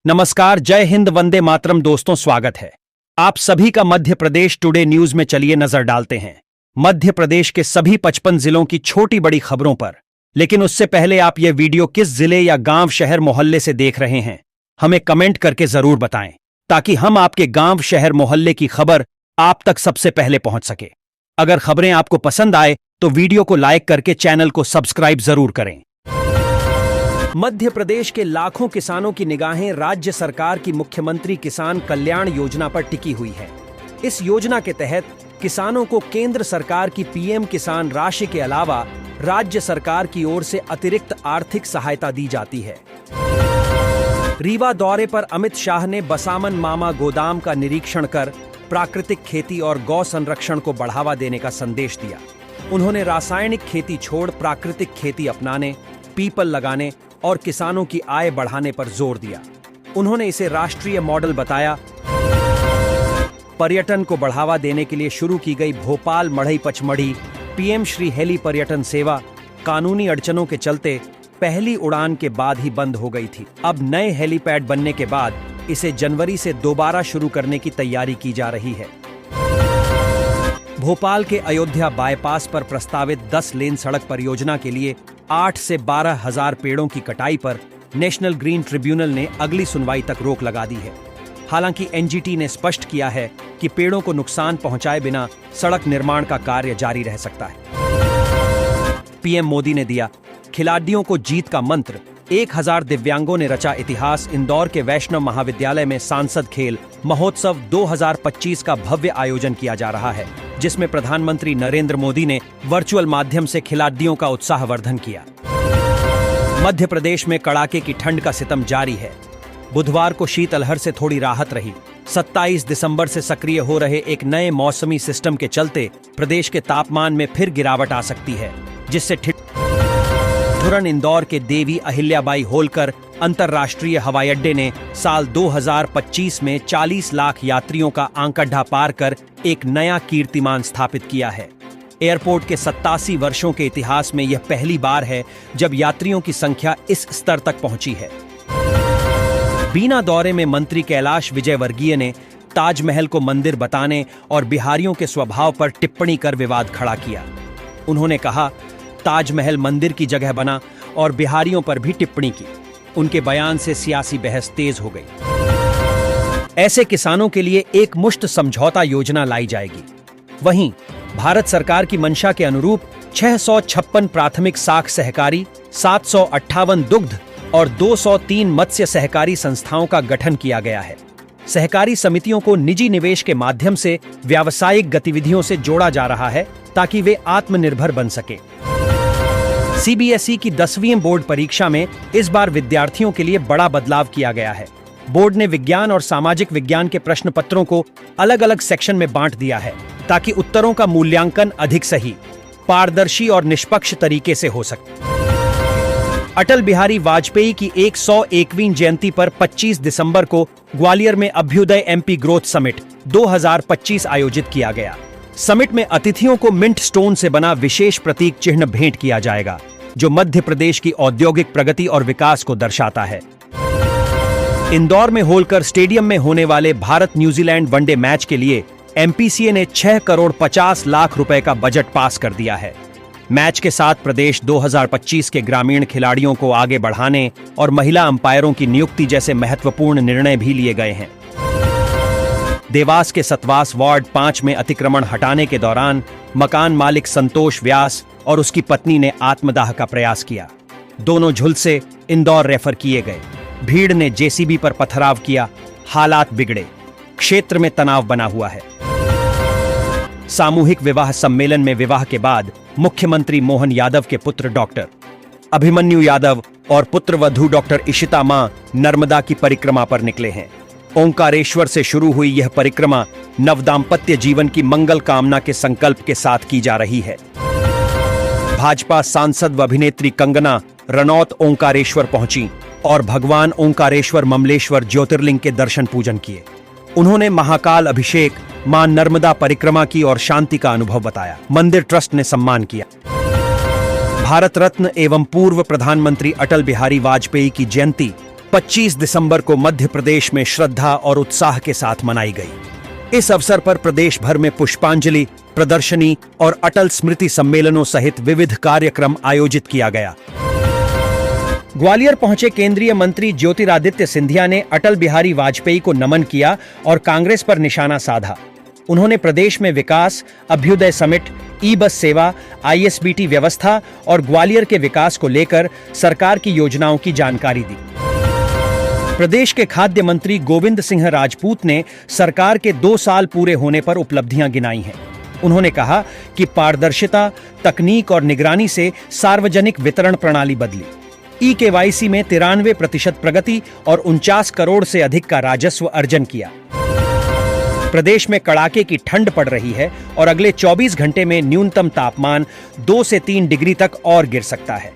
नमस्कार, जय हिंद, वंदे मातरम। दोस्तों, स्वागत है आप सभी का मध्य प्रदेश टुडे न्यूज में। चलिए नजर डालते हैं मध्य प्रदेश के सभी 55 जिलों की छोटी बड़ी खबरों पर। लेकिन उससे पहले आप यह वीडियो किस जिले या गांव, शहर, मोहल्ले से देख रहे हैं, हमें कमेंट करके जरूर बताएं, ताकि हम आपके गांव, शहर, मोहल्ले की खबर आप तक सबसे पहले पहुंच सके। अगर खबरें आपको पसंद आए तो वीडियो को लाइक करके चैनल को सब्सक्राइब जरूर करें। मध्य प्रदेश के लाखों किसानों की निगाहें राज्य सरकार की मुख्यमंत्री किसान कल्याण योजना पर टिकी हुई है। इस योजना के तहत किसानों को केंद्र सरकार की पीएम किसान राशि के अलावा राज्य सरकार की ओर से अतिरिक्त आर्थिक सहायता दी जाती है। रीवा दौरे पर अमित शाह ने बसामन मामा गोदाम का निरीक्षण कर प्राकृतिक खेती और गौ संरक्षण को बढ़ावा देने का संदेश दिया। उन्होंने रासायनिक खेती छोड़ प्राकृतिक खेती अपनाने, पीपल लगाने और किसानों की आय बढ़ाने पर जोर दिया। उन्होंने इसे राष्ट्रीय मॉडल बताया। पर्यटन को बढ़ावा देने के लिए शुरू की गई भोपाल मढ़ई पचमढ़ी पीएम श्री हेली पर्यटन सेवा कानूनी अड़चनों के चलते पहली उड़ान के बाद ही बंद हो गई थी। अब नए हेलीपैड बनने के बाद इसे जनवरी से दोबारा शुरू करने की तैयारी की जा रही है। भोपाल के अयोध्या बाईपास पर प्रस्तावित 10 लेन सड़क परियोजना के लिए 8 से 12 हजार पेड़ों की कटाई पर नेशनल ग्रीन ट्रिब्यूनल ने अगली सुनवाई तक रोक लगा दी है। हालांकि एनजीटी ने स्पष्ट किया है कि पेड़ों को नुकसान पहुंचाए बिना सड़क निर्माण का कार्य जारी रह सकता है। पीएम मोदी ने दिया खिलाड़ियों को जीत का मंत्र। 1000 दिव्यांगों ने रचा इतिहास। इंदौर के वैष्णव महाविद्यालय में सांसद खेल महोत्सव 2025 का भव्य आयोजन किया जा रहा है, जिसमें प्रधानमंत्री नरेंद्र मोदी ने वर्चुअल माध्यम से खिलाड़ियों का उत्साहवर्धन किया। मध्य प्रदेश में कड़ाके की ठंड का सितम जारी है। बुधवार को शीतलहर से थोड़ी राहत रही। 27 दिसंबर से सक्रिय हो रहे एक नए मौसमी सिस्टम के चलते प्रदेश के तापमान में फिर गिरावट आ सकती है, जिससे ठिठुरन इंदौर के देवी अहिल्याबाई होलकर अंतर्राष्ट्रीय हवाई अड्डे ने साल 2025 में 40 लाख यात्रियों का आंकड़ा पार कर एक नया कीर्तिमान स्थापित किया है। एयरपोर्ट के 87 वर्षों के इतिहास में यह पहली बार है जब यात्रियों की संख्या इस स्तर तक पहुंची है। बीना दौरे में मंत्री कैलाश विजयवर्गीय ने ताजमहल को मंदिर बताने और बिहारियों के स्वभाव पर टिप्पणी कर विवाद खड़ा किया। उन्होंने कहा, ताजमहल मंदिर की जगह बना और बिहारियों पर भी टिप्पणी की। उनके बयान से सियासी बहस तेज हो गई। ऐसे किसानों के लिए एक मुश्त समझौता योजना लाई जाएगी। वहीं भारत सरकार की मंशा के अनुरूप 656 प्राथमिक साख सहकारी, 758 दुग्ध और 203 मत्स्य सहकारी संस्थाओं का गठन किया गया है। सहकारी समितियों को निजी निवेश के माध्यम से व्यावसायिक गतिविधियों से जोड़ा जा रहा है, ताकि वे आत्मनिर्भर बन सके। सीबीएसई की 10वीं बोर्ड परीक्षा में इस बार विद्यार्थियों के लिए बड़ा बदलाव किया गया है। बोर्ड ने विज्ञान और सामाजिक विज्ञान के प्रश्न पत्रों को अलग अलग सेक्शन में बांट दिया है, ताकि उत्तरों का मूल्यांकन अधिक सही, पारदर्शी और निष्पक्ष तरीके से हो सके। अटल बिहारी वाजपेयी की 101वीं जयंती पर 25 दिसंबर को ग्वालियर में अभ्युदय एमपी ग्रोथ समिट 2025 आयोजित किया गया। समिट में अतिथियों को मिंट स्टोन से बना विशेष प्रतीक चिन्ह भेंट किया जाएगा, जो मध्य प्रदेश की औद्योगिक प्रगति और विकास को दर्शाता है। इंदौर में होलकर स्टेडियम में होने वाले भारत न्यूजीलैंड वनडे मैच के लिए एमपीसीए ने 6 करोड़ 50 लाख रुपए का बजट पास कर दिया है। मैच के साथ प्रदेश 2025 के ग्रामीण खिलाड़ियों को आगे बढ़ाने और महिला अंपायरों की नियुक्ति जैसे महत्वपूर्ण निर्णय भी लिए गए हैं। देवास के सतवास वार्ड 5 में अतिक्रमण हटाने के दौरान मकान मालिक संतोष व्यास और उसकी पत्नी ने आत्मदाह का प्रयास किया। दोनों झुलसे इंदौर रेफर किए गए। भीड़ ने जेसीबी पर पथराव किया। हालात बिगड़े। क्षेत्र में तनाव बना हुआ है। सामूहिक विवाह सम्मेलन में विवाह के बाद मुख्यमंत्री मोहन यादव के पुत्र डॉक्टर अभिमन्यु यादव और पुत्रवधू डॉक्टर इशिता मां नर्मदा की परिक्रमा पर निकले हैं। ओंकारेश्वर से शुरू हुई यह परिक्रमा नवदाम्पत्य जीवन की मंगल कामना के संकल्प के साथ की जा रही है। भाजपा सांसद व अभिनेत्री कंगना रनौत ओंकारेश्वर पहुंची और भगवान ओंकारेश्वर ममलेश्वर ज्योतिर्लिंग के दर्शन पूजन किए। उन्होंने महाकाल अभिषेक, मां नर्मदा परिक्रमा की और शांति का अनुभव बताया। मंदिर ट्रस्ट ने सम्मान किया। भारत रत्न एवं पूर्व प्रधानमंत्री अटल बिहारी वाजपेयी की जयंती 25 दिसंबर को मध्य प्रदेश में श्रद्धा और उत्साह के साथ मनाई गई। इस अवसर पर प्रदेश भर में पुष्पांजलि, प्रदर्शनी और अटल स्मृति सम्मेलनों सहित विविध कार्यक्रम आयोजित किया गया। ग्वालियर पहुंचे केंद्रीय मंत्री ज्योतिरादित्य सिंधिया ने अटल बिहारी वाजपेयी को नमन किया और कांग्रेस पर निशाना साधा। उन्होंने प्रदेश में विकास, अभ्युदय समिट, ई बस सेवा, ISBT व्यवस्था और ग्वालियर के विकास को लेकर सरकार की योजनाओं की जानकारी दी। प्रदेश के खाद्य मंत्री गोविंद सिंह राजपूत ने सरकार के 2 साल पूरे होने पर उपलब्धियां गिनाई हैं। उन्होंने कहा कि पारदर्शिता, तकनीक और निगरानी से सार्वजनिक वितरण प्रणाली बदली। eKYC में 93% प्रगति और 49 करोड़ से अधिक का राजस्व अर्जन किया। प्रदेश में कड़ाके की ठंड पड़ रही है और अगले 24 घंटे में न्यूनतम तापमान 2 से 3 डिग्री तक और गिर सकता है।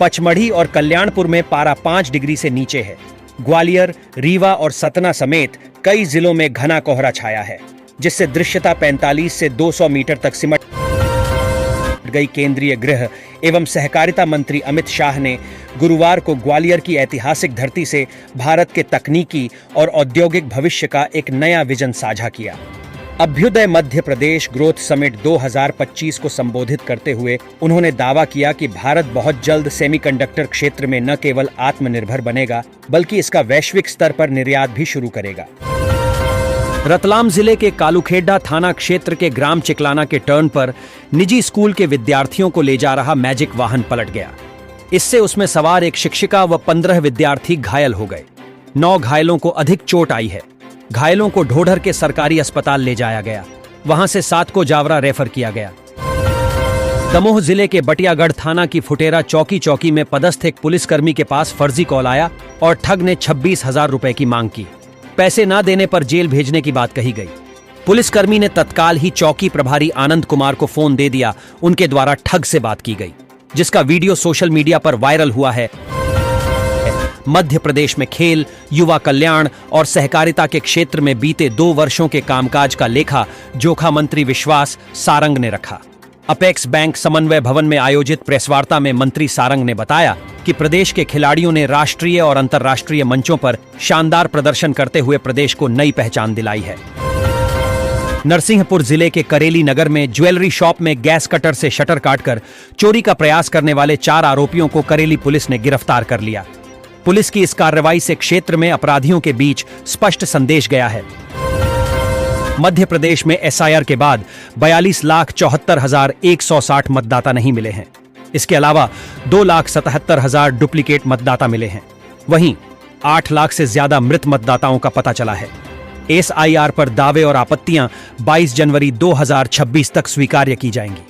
पचमढ़ी और कल्याणपुर में पारा 5 डिग्री से नीचे है। ग्वालियर, रीवा और सतना समेत कई जिलों में घना कोहरा छाया है, जिससे दृश्यता 45 से 200 मीटर तक सिमट गई। केंद्रीय गृह एवं सहकारिता मंत्री अमित शाह ने गुरुवार को ग्वालियर की ऐतिहासिक धरती से भारत के तकनीकी और औद्योगिक भविष्य का एक नया विजन साझा किया। अभ्युदय मध्य प्रदेश ग्रोथ समिट 2025 को संबोधित करते हुए उन्होंने दावा किया कि भारत बहुत जल्द सेमीकंडक्टर क्षेत्र में न केवल आत्मनिर्भर बनेगा, बल्कि इसका वैश्विक स्तर पर निर्यात भी शुरू करेगा। रतलाम जिले के कालूखेड़ा थाना क्षेत्र के ग्राम चिकलाना के टर्न पर निजी स्कूल के विद्यार्थियों को ले जा रहा मैजिक वाहन पलट गया। इससे उसमें सवार एक शिक्षिका व 15 विद्यार्थी घायल हो गए। 9 घायलों को अधिक चोट आई है। घायलों को ढोढर के सरकारी अस्पताल ले जाया गया। वहां से 7 को जावरा रेफर किया गया। दमोह जिले के बटियागढ़ थाना की फुटेरा चौकी में पदस्थ एक पुलिसकर्मी के पास फर्जी कॉल आया और ठग ने 26,000 रुपए की मांग की। पैसे न देने पर जेल भेजने की बात कही गई। पुलिसकर्मी ने तत्काल ही चौकी प्रभारी आनंद कुमार को फोन दे दिया। उनके द्वारा ठग से बात की गई, जिसका वीडियो सोशल मीडिया पर वायरल हुआ है। मध्य प्रदेश में खेल, युवा कल्याण और सहकारिता के क्षेत्र में बीते 2 वर्षों के कामकाज का लेखा जोखा मंत्री विश्वास सारंग ने रखा। अपेक्स बैंक समन्वय भवन में आयोजित प्रेसवार्ता में मंत्री सारंग ने बताया कि प्रदेश के खिलाड़ियों ने राष्ट्रीय और अंतर्राष्ट्रीय मंचों पर शानदार प्रदर्शन करते हुए प्रदेश को नई पहचान दिलाई है। नरसिंहपुर जिले के करेली नगर में ज्वेलरी शॉप में गैस कटर से शटर काटकर चोरी का प्रयास करने वाले 4 आरोपियों को करेली पुलिस ने गिरफ्तार कर लिया। पुलिस की इस कार्रवाई से क्षेत्र में अपराधियों के बीच स्पष्ट संदेश गया है। मध्य प्रदेश में SIR के बाद 42,74,160 मतदाता नहीं मिले हैं। इसके अलावा 2,77,000 डुप्लीकेट मतदाता मिले हैं। वहीं 8 लाख से ज्यादा मृत मतदाताओं का पता चला है। SIR पर दावे और आपत्तियां 22 जनवरी 2026 तक स्वीकार्य की जाएंगी।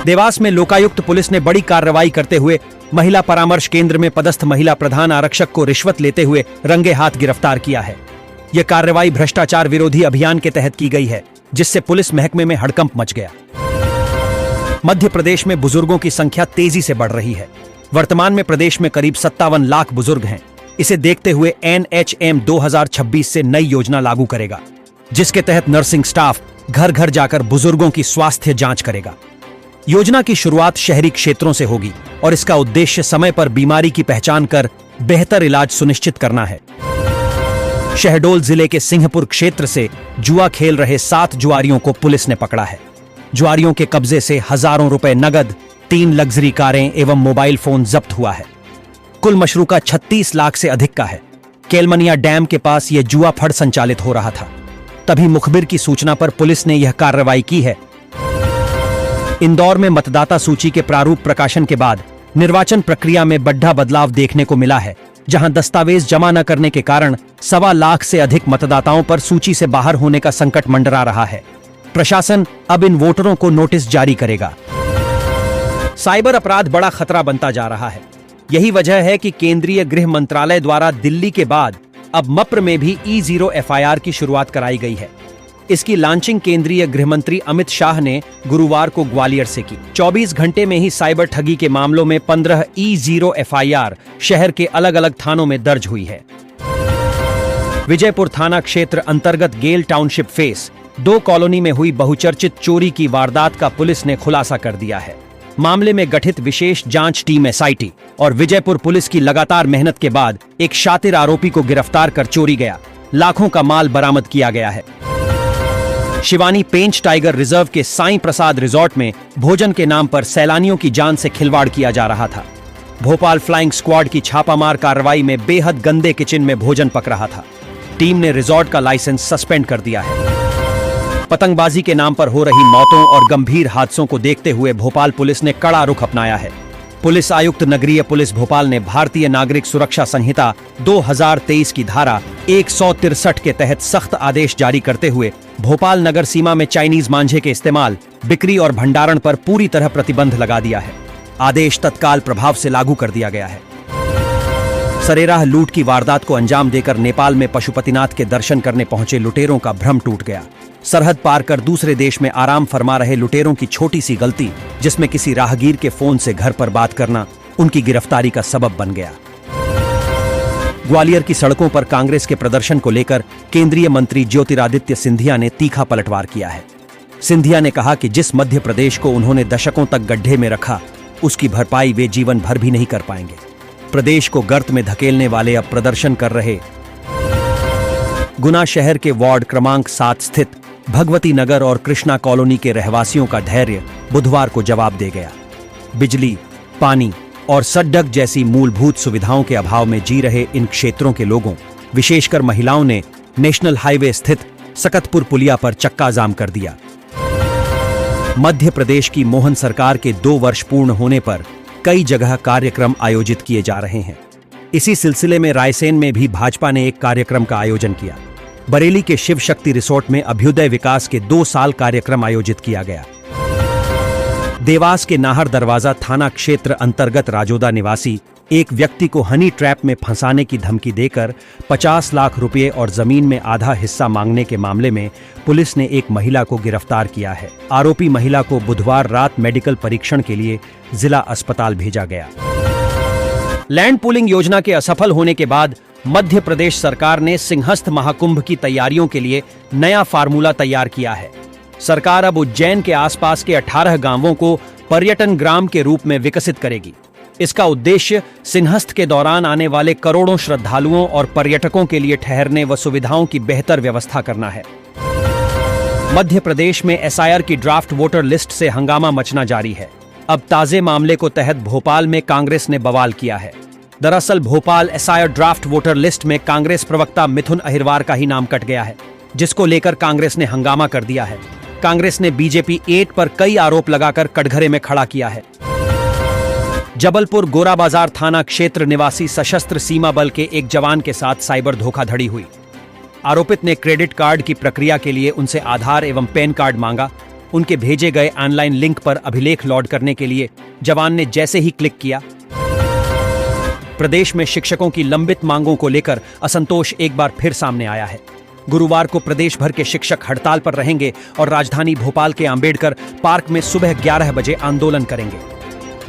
देवास में लोकायुक्त पुलिस ने बड़ी कार्रवाई करते हुए महिला परामर्श केंद्र में पदस्थ महिला प्रधान आरक्षक को रिश्वत लेते हुए रंगे हाथ गिरफ्तार किया है। यह कार्रवाई भ्रष्टाचार विरोधी अभियान के तहत की गई है, जिससे पुलिस महकमे में हड़कंप मच गया। मध्य प्रदेश में बुजुर्गों की संख्या तेजी से बढ़ रही है। वर्तमान में प्रदेश में करीब 57 लाख बुजुर्ग हैं। इसे देखते हुए NHM 2026 से नई योजना लागू करेगा, जिसके तहत नर्सिंग स्टाफ घर घर जाकर बुजुर्गों की स्वास्थ्य जांच करेगा। योजना की शुरुआत शहरी क्षेत्रों से होगी और इसका उद्देश्य समय पर बीमारी की पहचान कर बेहतर इलाज सुनिश्चित करना है। शहडोल जिले के सिंहपुर क्षेत्र से जुआ खेल रहे 7 जुआरियों को पुलिस ने पकड़ा है। जुआरियों के कब्जे से हजारों रुपए नगद, 3 लग्जरी कारें एवं मोबाइल फोन जब्त हुआ है। कुल मशरूका 36 लाख से अधिक का है। केलमनिया डैम के पास यह जुआ फड़ संचालित हो रहा था। तभी मुखबिर की सूचना पर पुलिस ने यह कार्रवाई की है। इंदौर में मतदाता सूची के प्रारूप प्रकाशन के बाद निर्वाचन प्रक्रिया में बड़ा बदलाव देखने को मिला है, जहां दस्तावेज जमा न करने के कारण 1.25 लाख से अधिक मतदाताओं पर सूची से बाहर होने का संकट मंडरा रहा है। प्रशासन अब इन वोटरों को नोटिस जारी करेगा। साइबर अपराध बड़ा खतरा बनता जा रहा है। यही वजह है कि केंद्रीय गृह मंत्रालय द्वारा दिल्ली के बाद अब मप्र में भी E0 FIR की शुरुआत कराई गई है। इसकी लॉन्चिंग केंद्रीय गृह मंत्री अमित शाह ने गुरुवार को ग्वालियर से की। 24 घंटे में ही साइबर ठगी के मामलों में 15 E0 FIR शहर के अलग अलग थानों में दर्ज हुई है। विजयपुर थाना क्षेत्र अंतर्गत गेल टाउनशिप फेस 2 कॉलोनी में हुई बहुचर्चित चोरी की वारदात का पुलिस ने खुलासा कर दिया है। मामले में गठित विशेष जांच टीम एसआईटी और विजयपुर पुलिस की लगातार मेहनत के बाद एक शातिर आरोपी को गिरफ्तार कर चोरी गया लाखों का माल बरामद किया गया है। शिवानी पेंच टाइगर रिजर्व के साईं प्रसाद रिजॉर्ट में भोजन के नाम पर सैलानियों की जान से खिलवाड़ किया जा रहा था। भोपाल फ्लाइंग स्क्वाड की छापामार कार्रवाई में बेहद गंदे किचन में भोजन पक रहा था। टीम ने रिजॉर्ट का लाइसेंस सस्पेंड कर दिया है। पतंगबाजी के नाम पर हो रही मौतों और गंभीर हादसों को देखते हुए भोपाल पुलिस ने कड़ा रुख अपनाया है। पुलिस आयुक्त नगरीय पुलिस भोपाल ने भारतीय नागरिक सुरक्षा संहिता 2023 की धारा 163 के तहत सख्त आदेश जारी करते हुए भोपाल नगर सीमा में चाइनीज मांझे के इस्तेमाल, बिक्री और भंडारण पर पूरी तरह प्रतिबंध लगा दिया है। आदेश तत्काल प्रभाव से लागू कर दिया गया है। सरेराह लूट की वारदात को अंजाम देकर नेपाल में पशुपतिनाथ के दर्शन करने पहुंचे लुटेरों का भ्रम टूट गया। सरहद पार कर दूसरे देश में आराम फरमा रहे लुटेरों की छोटी सी गलती, जिसमें किसी राहगीर के फोन से घर पर बात करना, उनकी गिरफ्तारी का सबब बन गया। ग्वालियर की सड़कों पर कांग्रेस के प्रदर्शन को लेकर केंद्रीय मंत्री ज्योतिरादित्य सिंधिया ने तीखा पलटवार किया है। सिंधिया ने कहा कि जिस मध्य प्रदेश को उन्होंने दशकों तक गड्ढे में रखा, उसकी भरपाई वे जीवन भर भी नहीं कर पाएंगे। प्रदेश को गर्त में धकेलने वाले अब प्रदर्शन कर रहे। गुना शहर के वार्ड क्रमांक 7 स्थित भगवती नगर और कृष्णा कॉलोनी के रहवासियों का धैर्य बुधवार को जवाब दे गया। बिजली, पानी और सड़क जैसी मूलभूत सुविधाओं के अभाव में जी रहे इन क्षेत्रों के लोगों, विशेषकर महिलाओं ने नेशनल हाईवे स्थित सकतपुर पुलिया पर चक्का जाम कर दिया। मध्य प्रदेश की मोहन सरकार के 2 वर्ष पूर्ण होने पर कई जगह कार्यक्रम आयोजित किए जा रहे हैं। इसी सिलसिले में रायसेन में भी भाजपा ने एक कार्यक्रम का आयोजन किया। बरेली के शिव शक्ति रिसोर्ट में अभ्युदय विकास के 2 साल कार्यक्रम आयोजित किया गया। देवास के नाहर दरवाजा थाना क्षेत्र अंतर्गत राजोदा निवासी एक व्यक्ति को हनी ट्रैप में फंसाने की धमकी देकर 50 लाख रुपए और जमीन में आधा हिस्सा मांगने के मामले में पुलिस ने एक महिला को गिरफ्तार किया है। आरोपी महिला को बुधवार रात मेडिकल परीक्षण के लिए जिला अस्पताल भेजा गया। लैंड पूलिंग योजना के असफल होने के बाद मध्य प्रदेश सरकार ने सिंहस्थ महाकुंभ की तैयारियों के लिए नया फार्मूला तैयार किया है। सरकार अब उज्जैन के आसपास के 18 गांवों को पर्यटन ग्राम के रूप में विकसित करेगी। इसका उद्देश्य सिंहस्थ के दौरान आने वाले करोड़ों श्रद्धालुओं और पर्यटकों के लिए ठहरने व सुविधाओं की बेहतर व्यवस्था करना है। मध्य प्रदेश में एसआईआर की ड्राफ्ट वोटर लिस्ट से हंगामा मचना जारी है। अब ताजे मामले को तहत भोपाल में कांग्रेस ने बवाल किया है। दरअसल Bhopal SIR draft voter list में कांग्रेस प्रवक्ता मिथुन अहिरवार का ही नाम कट गया है, जिसको लेकर कांग्रेस ने हंगामा कर दिया है। कांग्रेस ने बीजेपी 8 पर कई आरोप लगाकर कटघरे में खड़ा किया है। जबलपुर गोरा बाजार थाना क्षेत्र निवासी सशस्त्र सीमा बल के एक जवान के साथ साइबर धोखाधड़ी हुई। आरोपित ने क्रेडिट कार्ड की प्रक्रिया के लिए उनसे आधार एवं पैन कार्ड मांगा। उनके भेजे गए ऑनलाइन लिंक पर अभिलेख लॉड करने के लिए जवान ने जैसे ही क्लिक किया, प्रदेश में शिक्षकों की लंबित मांगों को लेकर असंतोष एक बार फिर सामने आया है। गुरुवार को प्रदेश भर के शिक्षक हड़ताल पर रहेंगे और राजधानी भोपाल के अंबेडकर पार्क में सुबह 11 बजे आंदोलन करेंगे।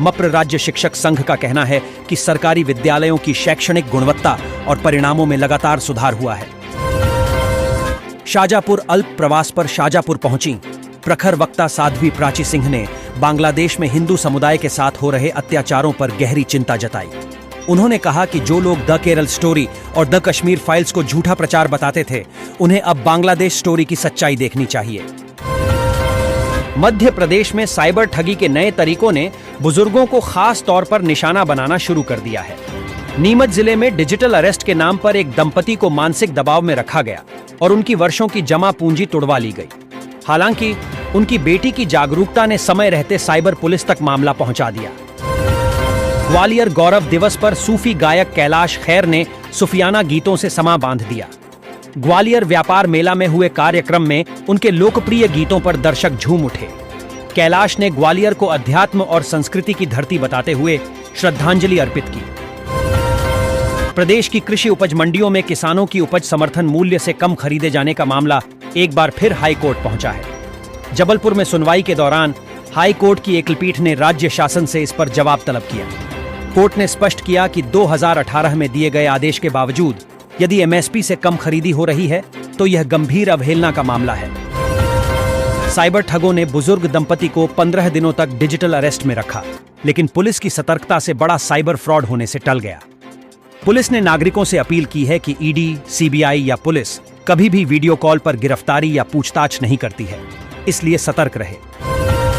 मप्र राज्य शिक्षक संघ का कहना है कि सरकारी विद्यालयों की शैक्षणिक गुणवत्ता और परिणामों में लगातार सुधार हुआ है। शाहजहांपुर अल्प प्रवास पर शाहजहांपुर पहुंची प्रखर वक्ता साध्वी प्राची सिंह ने बांग्लादेश में हिंदू समुदाय के साथ हो रहे अत्याचारों पर गहरी चिंता जताई। उन्होंने कहा कि जो लोग द केरल स्टोरी और द कश्मीर फाइल्स को झूठा प्रचार बताते थे, उन्हें अब बांग्लादेश स्टोरी की सच्चाई देखनी चाहिए। मध्य प्रदेश में साइबर ठगी के नए तरीकों ने बुजुर्गों को खास तौर पर निशाना बनाना शुरू कर दिया है। नीमच जिले में डिजिटल अरेस्ट के नाम पर एक दंपति को मानसिक दबाव में रखा गया और उनकी वर्षों की जमा पूंजी तुड़वा ली गई। हालांकि उनकी बेटी की जागरूकता ने समय रहते साइबर पुलिस तक मामला पहुंचा दिया। ग्वालियर गौरव दिवस पर सूफी गायक कैलाश खैर ने सूफियाना गीतों से समा बांध दिया। ग्वालियर व्यापार मेला में हुए कार्यक्रम में उनके लोकप्रिय गीतों पर दर्शक झूम उठे। कैलाश ने ग्वालियर को अध्यात्म और संस्कृति की धरती बताते हुए श्रद्धांजलि अर्पित की। प्रदेश की कृषि उपज मंडियों में किसानों की उपज समर्थन मूल्य से कम खरीदे जाने का मामला एक बार फिर हाई कोर्ट पहुंचा है। जबलपुर में सुनवाई के दौरान हाई कोर्ट की एकलपीठ ने राज्य शासन से इस पर जवाब तलब किया। कोर्ट ने स्पष्ट किया कि 2018 में दिए गए आदेश के बावजूद यदि एमएसपी से कम खरीदी हो रही है तो यह गंभीर अवहेलना का मामला है। साइबर ठगों ने बुजुर्ग दंपति को 15 दिनों तक डिजिटल अरेस्ट में रखा, लेकिन पुलिस की सतर्कता से बड़ा साइबर फ्रॉड होने से टल गया। पुलिस ने नागरिकों से अपील की है कि ईडी, सीबीआई या पुलिस कभी भी वीडियो कॉल पर गिरफ्तारी या पूछताछ नहीं करती है, इसलिए सतर्क रहे।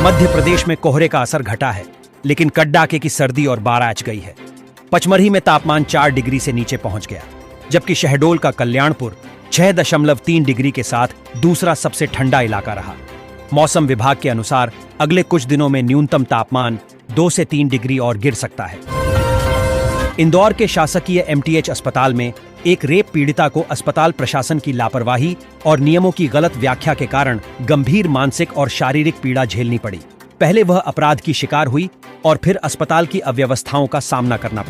मध्य प्रदेश में कोहरे का असर घटा है, लेकिन कड़ाके की सर्दी और बारात गई है। पचमरही में तापमान 4 डिग्री से नीचे पहुंच गया, जबकि शहडोल का कल्याणपुर 6.3 डिग्री के साथ दूसरा सबसे ठंडा इलाका रहा। मौसम विभाग के अनुसार अगले कुछ दिनों में न्यूनतम तापमान 2 से 3 डिग्री और गिर सकता है। इंदौर के शासकीय एमटीएच अस्पताल में एक रेप पीड़िता को अस्पताल प्रशासन की लापरवाही और नियमों की गलत व्याख्या के कारण गंभीर मानसिक और शारीरिक पीड़ा झेलनी पड़ी। पहले वह अपराध की शिकार हुई और फिर अस्पताल की अव्यवस्थाओं का सामना करना पड़ा।